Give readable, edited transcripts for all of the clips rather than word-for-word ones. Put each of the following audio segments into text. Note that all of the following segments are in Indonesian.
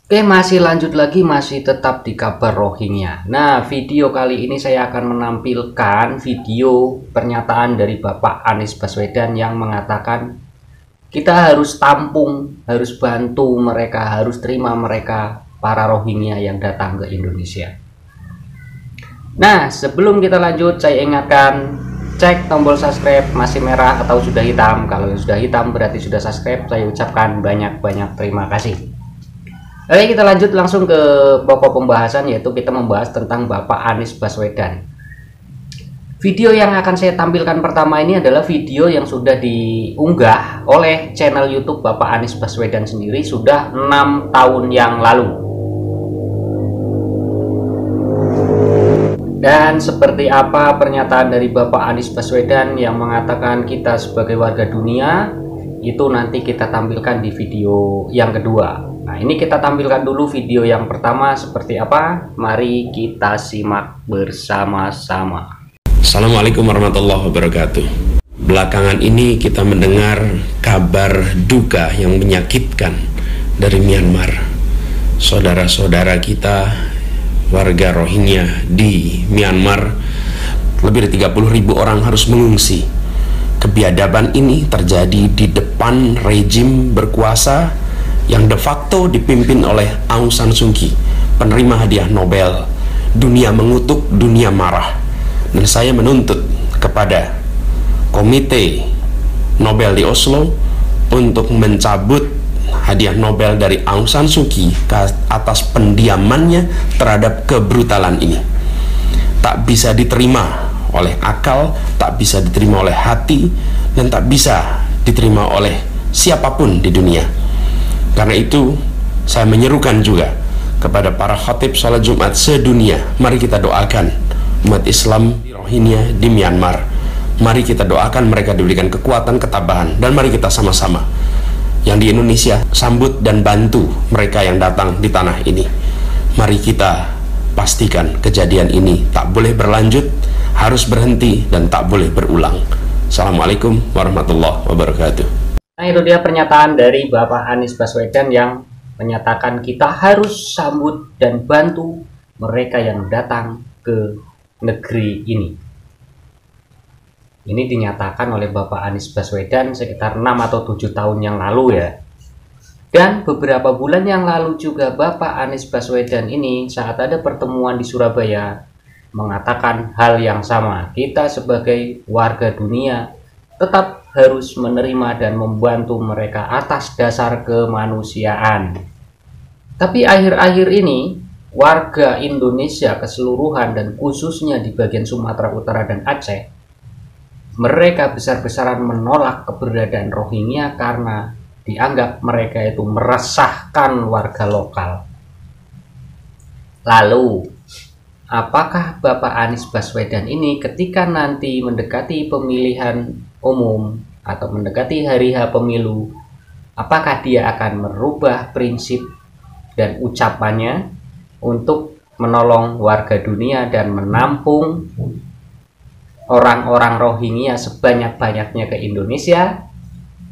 Oke, masih lanjut lagi, masih tetap di kabar Rohingya. Nah, video kali ini saya akan menampilkan video pernyataan dari Bapak Anies Baswedan yang mengatakan kita harus tampung, harus bantu mereka, harus terima mereka para Rohingya yang datang ke Indonesia. Nah, sebelum kita lanjut, saya ingatkan cek tombol subscribe masih merah atau sudah hitam. Kalau yang sudah hitam berarti sudah subscribe. Saya ucapkan banyak-banyak terima kasih. Oke, kita lanjut langsung ke pokok pembahasan, yaitu kita membahas tentang Bapak Anies Baswedan. Video yang akan saya tampilkan pertama ini adalah video yang sudah diunggah oleh channel YouTube Bapak Anies Baswedan sendiri sudah 6 tahun yang lalu. Dan seperti apa pernyataan dari Bapak Anies Baswedan yang mengatakan kita sebagai warga dunia, itu nanti kita tampilkan di video yang kedua. Nah, ini kita tampilkan dulu video yang pertama seperti apa. Mari kita simak bersama-sama. Assalamualaikum warahmatullahi wabarakatuh. Belakangan ini kita mendengar kabar duka yang menyakitkan dari Myanmar. Saudara-saudara kita warga Rohingya di Myanmar, lebih dari 30.000 orang harus mengungsi. Kebiadaban ini terjadi di depan rejim berkuasa yang de facto dipimpin oleh Aung San Suu Kyi, penerima hadiah Nobel. Dunia mengutuk, dunia marah. Dan saya menuntut kepada Komite Nobel di Oslo untuk mencabut hadiah Nobel dari Aung San Suu Kyi atas pendiamannya terhadap kebrutalan ini. Tak bisa diterima oleh akal, tak bisa diterima oleh hati, dan tak bisa diterima oleh siapapun di dunia. Karena itu, saya menyerukan juga kepada para khatib salat Jumat sedunia, mari kita doakan umat Islam di Rohingya di Myanmar. Mari kita doakan mereka diberikan kekuatan, ketabahan, dan mari kita sama-sama yang di Indonesia sambut dan bantu mereka yang datang di tanah ini. Mari kita pastikan kejadian ini tak boleh berlanjut, harus berhenti, dan tak boleh berulang. Assalamualaikum warahmatullahi wabarakatuh. Nah, itu dia pernyataan dari Bapak Anies Baswedan yang menyatakan kita harus sambut dan bantu mereka yang datang ke negeri ini. Ini dinyatakan oleh Bapak Anies Baswedan sekitar 6 atau 7 tahun yang lalu ya. Dan beberapa bulan yang lalu juga Bapak Anies Baswedan ini saat ada pertemuan di Surabaya mengatakan hal yang sama. Kita sebagai warga dunia tetap harus menerima dan membantu mereka atas dasar kemanusiaan. Tapi akhir-akhir ini warga Indonesia keseluruhan dan khususnya di bagian Sumatera Utara dan Aceh, mereka besar-besaran menolak keberadaan Rohingya karena dianggap mereka itu meresahkan warga lokal. Lalu, apakah Bapak Anies Baswedan ini ketika nanti mendekati pemilihan umum atau mendekati hari H pemilu, apakah dia akan merubah prinsip dan ucapannya untuk menolong warga dunia dan menampung orang-orang Rohingya sebanyak-banyaknya ke Indonesia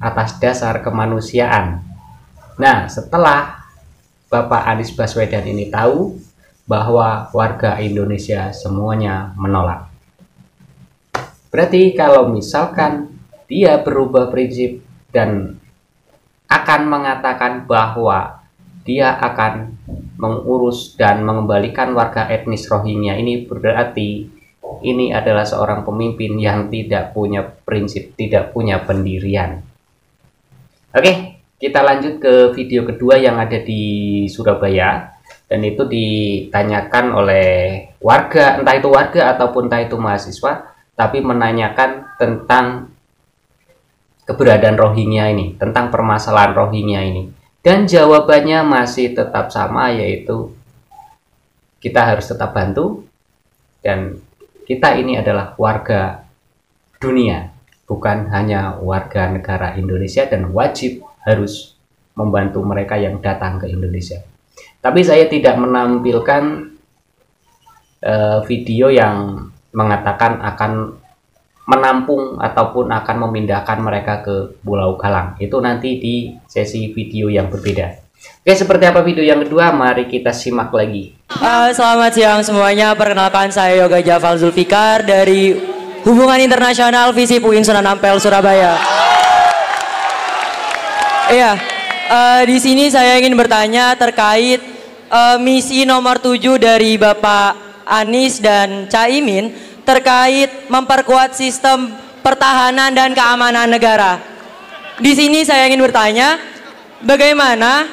atas dasar kemanusiaan? Nah, setelah Bapak Anies Baswedan ini tahu bahwa warga Indonesia semuanya menolak, berarti kalau misalkan dia berubah prinsip dan akan mengatakan bahwa dia akan mengurus dan mengembalikan warga etnis Rohingya, ini berarti ini adalah seorang pemimpin yang tidak punya prinsip, tidak punya pendirian. Oke, kita lanjut ke video kedua yang ada di Surabaya. Dan itu ditanyakan oleh warga, entah itu warga ataupun entah itu mahasiswa, tapi menanyakan tentang keberadaan Rohingya ini, tentang permasalahan Rohingya ini. Dan jawabannya masih tetap sama, yaitu kita harus tetap bantu dan kita ini adalah warga dunia, bukan hanya warga negara Indonesia, dan wajib harus membantu mereka yang datang ke Indonesia. Tapi saya tidak menampilkan video yang mengatakan akan menampung ataupun akan memindahkan mereka ke Pulau Galang. Itu nanti di sesi video yang berbeda. Oke, seperti apa video yang kedua? Mari kita simak lagi. Selamat siang semuanya. Perkenalkan, saya Yoga Jafal Zulfikar dari Hubungan Internasional FISIP UIN Sunan Ampel, Surabaya. Iya, di sini saya ingin bertanya terkait misi nomor 7 dari Bapak Anies dan Caimin terkait memperkuat sistem pertahanan dan keamanan negara. Di sini saya ingin bertanya, bagaimana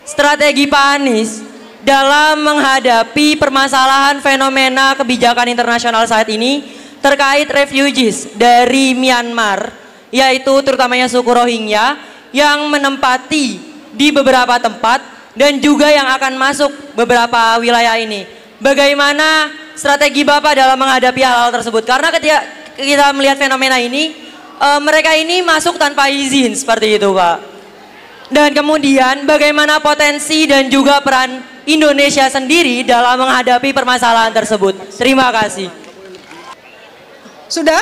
strategi Pak Anies dalam menghadapi permasalahan fenomena kebijakan internasional saat ini terkait refugees dari Myanmar, yaitu terutamanya suku Rohingya yang menempati di beberapa tempat dan juga yang akan masuk beberapa wilayah ini. Bagaimana strategi Bapak dalam menghadapi hal-hal tersebut? Karena ketika kita melihat fenomena ini, mereka ini masuk tanpa izin seperti itu, Pak. Dan kemudian bagaimana potensi dan juga peran Indonesia sendiri dalam menghadapi permasalahan tersebut? Terima kasih. Sudah?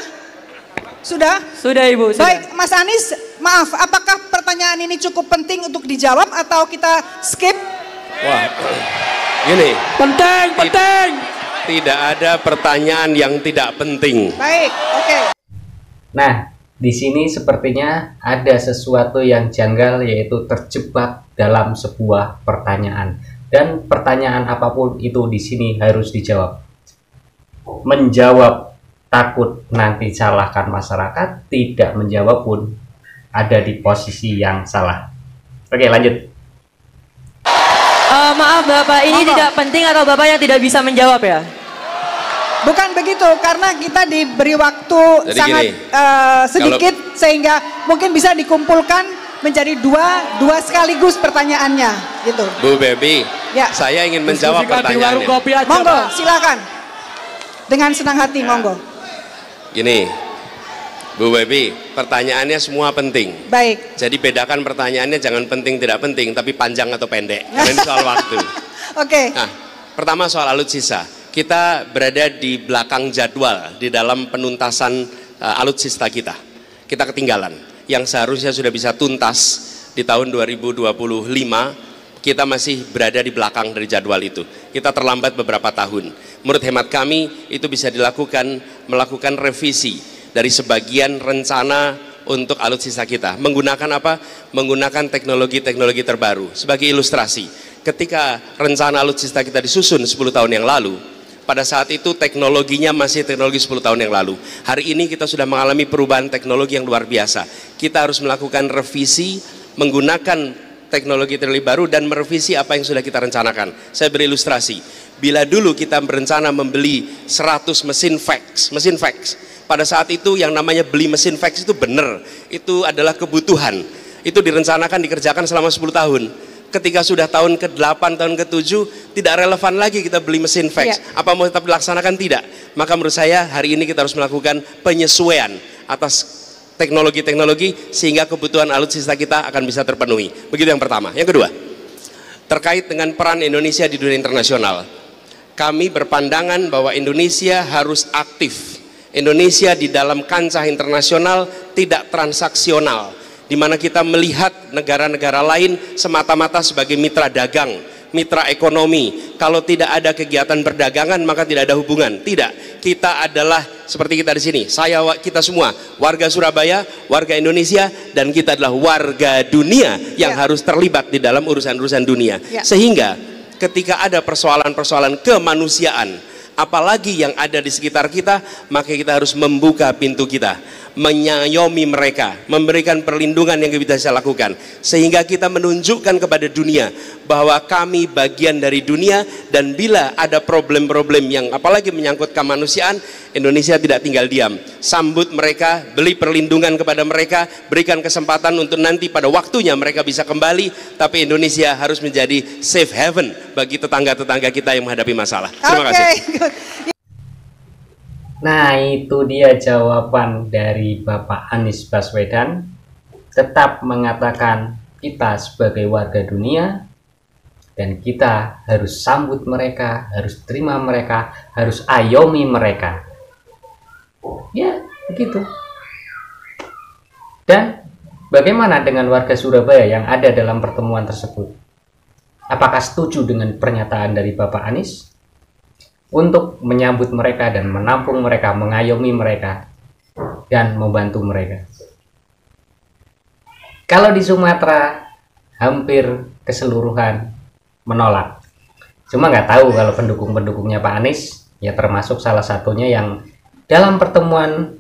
Sudah? Sudah, Ibu. Sudah. Baik, Mas Anies, maaf, apakah pertanyaan ini cukup penting untuk dijawab atau kita skip? Wah, gini. Penting. Tidak ada pertanyaan yang tidak penting. Baik, oke. Nah, di sini sepertinya ada sesuatu yang janggal, yaitu terjebak dalam sebuah pertanyaan. Dan pertanyaan apapun itu di sini harus dijawab. Menjawab takut nanti salahkan masyarakat, tidak menjawab pun ada di posisi yang salah. Oke, lanjut. Maaf Bapak, ini tidak penting atau Bapak yang tidak bisa menjawab ya? Bukan begitu, karena kita diberi waktu Jadi sangat sedikit sehingga mungkin bisa dikumpulkan menjadi dua sekaligus pertanyaannya, gitu. Bu Baby, Ya. saya ingin menjawab pertanyaannya. Monggo, silakan. Dengan senang hati, monggo. Gini, Bu Baby, pertanyaannya semua penting. Baik. Jadi bedakan pertanyaannya, jangan penting tidak penting, tapi panjang atau pendek. Karena ini soal waktu. Oke. Nah, pertama soal alutsista. Kita berada di belakang jadwal di dalam penuntasan alutsista kita. Kita ketinggalan. Yang seharusnya sudah bisa tuntas di tahun 2025, kita masih berada di belakang dari jadwal itu. Kita terlambat beberapa tahun. Menurut hemat kami, itu bisa melakukan revisi dari sebagian rencana untuk alutsista kita. Menggunakan apa? Menggunakan teknologi-teknologi terbaru. Sebagai ilustrasi, ketika rencana alutsista kita disusun 10 tahun yang lalu, pada saat itu teknologinya masih teknologi 10 tahun yang lalu. Hari ini kita sudah mengalami perubahan teknologi yang luar biasa. Kita harus melakukan revisi, menggunakan teknologi baru dan merevisi apa yang sudah kita rencanakan. Saya beri ilustrasi. Bila dulu kita berencana membeli 100 mesin fax. Pada saat itu yang namanya beli mesin fax itu benar. Itu adalah kebutuhan. Itu direncanakan dikerjakan selama 10 tahun. Ketika sudah tahun ke-8, tahun ke-7, tidak relevan lagi kita beli mesin fax. Ya. Apa mau tetap dilaksanakan? Tidak. Maka menurut saya hari ini kita harus melakukan penyesuaian atas teknologi-teknologi sehingga kebutuhan alutsista kita akan bisa terpenuhi. Begitu yang pertama. Yang kedua, terkait dengan peran Indonesia di dunia internasional. Kami berpandangan bahwa Indonesia harus aktif. Indonesia di dalam kancah internasional tidak transaksional, di mana kita melihat negara-negara lain semata-mata sebagai mitra dagang, mitra ekonomi. Kalau tidak ada kegiatan perdagangan maka tidak ada hubungan. Tidak, kita adalah seperti kita di sini. Kita semua warga Surabaya, warga Indonesia, dan kita adalah warga dunia yang harus terlibat di dalam urusan-urusan dunia. Sehingga ketika ada persoalan-persoalan kemanusiaan, apalagi yang ada di sekitar kita, maka kita harus membuka pintu kita, menyayomi mereka, memberikan perlindungan yang kita bisa lakukan, sehingga kita menunjukkan kepada dunia bahwa kami bagian dari dunia. Dan bila ada problem-problem yang apalagi menyangkut kemanusiaan, Indonesia tidak tinggal diam. Sambut mereka, beri perlindungan kepada mereka, berikan kesempatan untuk nanti pada waktunya mereka bisa kembali. Tapi Indonesia harus menjadi safe haven bagi tetangga-tetangga kita yang menghadapi masalah. Terima kasih. Nah, itu dia jawaban dari Bapak Anies Baswedan. Tetap mengatakan kita sebagai warga dunia, dan kita harus sambut mereka, harus terima mereka, harus ayomi mereka. Ya, begitu. Dan bagaimana dengan warga Surabaya yang ada dalam pertemuan tersebut? Apakah setuju dengan pernyataan dari Bapak Anies untuk menyambut mereka dan menampung mereka, mengayomi mereka, dan membantu mereka? Kalau di Sumatera hampir keseluruhan menolak. Cuma nggak tahu kalau pendukung-pendukungnya Pak Anies, ya termasuk salah satunya yang dalam pertemuan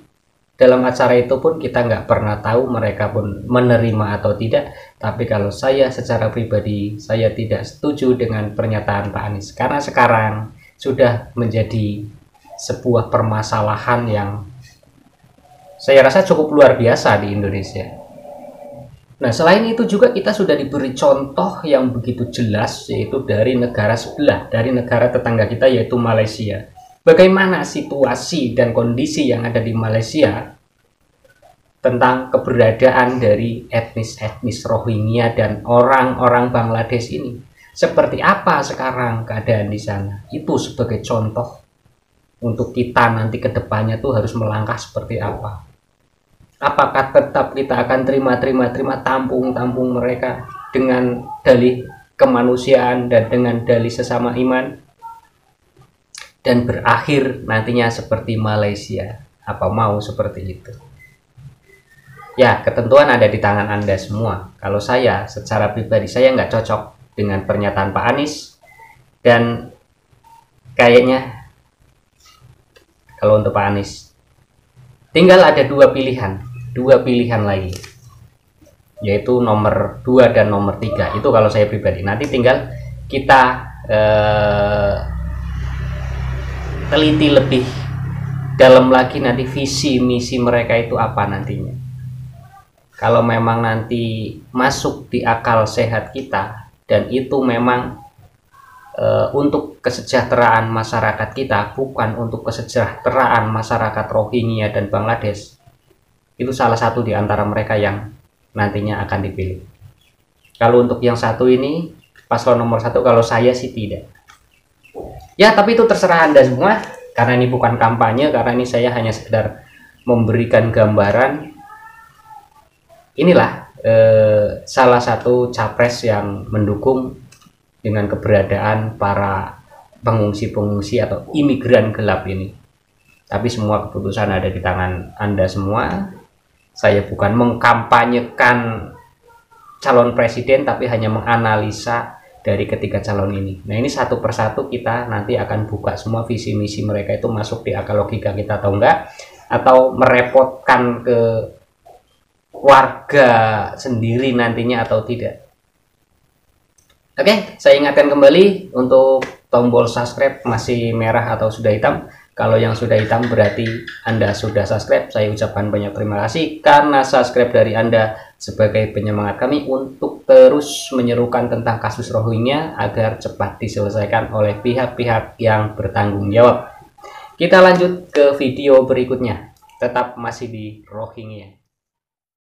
dalam acara itu pun kita nggak pernah tahu mereka pun menerima atau tidak. Tapi kalau saya secara pribadi, saya tidak setuju dengan pernyataan Pak Anies, karena sekarang sudah menjadi sebuah permasalahan yang saya rasa cukup luar biasa di Indonesia. Nah, selain itu juga kita sudah diberi contoh yang begitu jelas, yaitu dari negara sebelah, dari negara tetangga kita, yaitu Malaysia. Bagaimana situasi dan kondisi yang ada di Malaysia tentang keberadaan dari etnis-etnis Rohingya dan orang-orang Bangladesh ini. Seperti apa sekarang keadaan di sana? Itu sebagai contoh untuk kita nanti ke depannya tuh harus melangkah seperti apa. Apakah tetap kita akan terima tampung mereka dengan dalih kemanusiaan dan dengan dalih sesama iman, dan berakhir nantinya seperti Malaysia? Apa mau seperti itu? Ya, ketentuan ada di tangan Anda semua. Kalau saya secara pribadi, saya nggak cocok dengan pernyataan Pak Anies, dan kayaknya kalau untuk Pak Anies tinggal ada dua pilihan lagi, yaitu nomor 2 dan nomor 3. Itu kalau saya pribadi. Nanti tinggal kita teliti lebih dalam lagi nanti visi misi mereka itu apa nantinya. Kalau memang nanti masuk di akal sehat kita dan itu memang untuk kesejahteraan masyarakat kita, bukan untuk kesejahteraan masyarakat Rohingya dan Bangladesh, itu salah satu di antara mereka yang nantinya akan dipilih. Kalau untuk yang satu ini, paslon nomor 1, kalau saya sih tidak. Ya, tapi itu terserah Anda semua, karena ini bukan kampanye, karena ini saya hanya sekedar memberikan gambaran. Inilah salah satu capres yang mendukung dengan keberadaan para pengungsi-pengungsi atau imigran gelap ini. Tapi semua keputusan ada di tangan Anda semua. Saya bukan mengkampanyekan calon presiden, tapi hanya menganalisa dari ketiga calon ini. Nah, ini satu persatu kita nanti akan buka semua visi misi mereka itu masuk di akal logika kita atau enggak, atau merepotkan ke warga sendiri nantinya atau tidak. Oke, saya ingatkan kembali untuk tombol subscribe masih merah atau sudah hitam. Kalau yang sudah hitam berarti Anda sudah subscribe. Saya ucapkan banyak terima kasih karena subscribe dari Anda sebagai penyemangat kami untuk terus menyerukan tentang kasus Rohingya agar cepat diselesaikan oleh pihak-pihak yang bertanggung jawab. Kita lanjut ke video berikutnya. Tetap masih di Rohingya.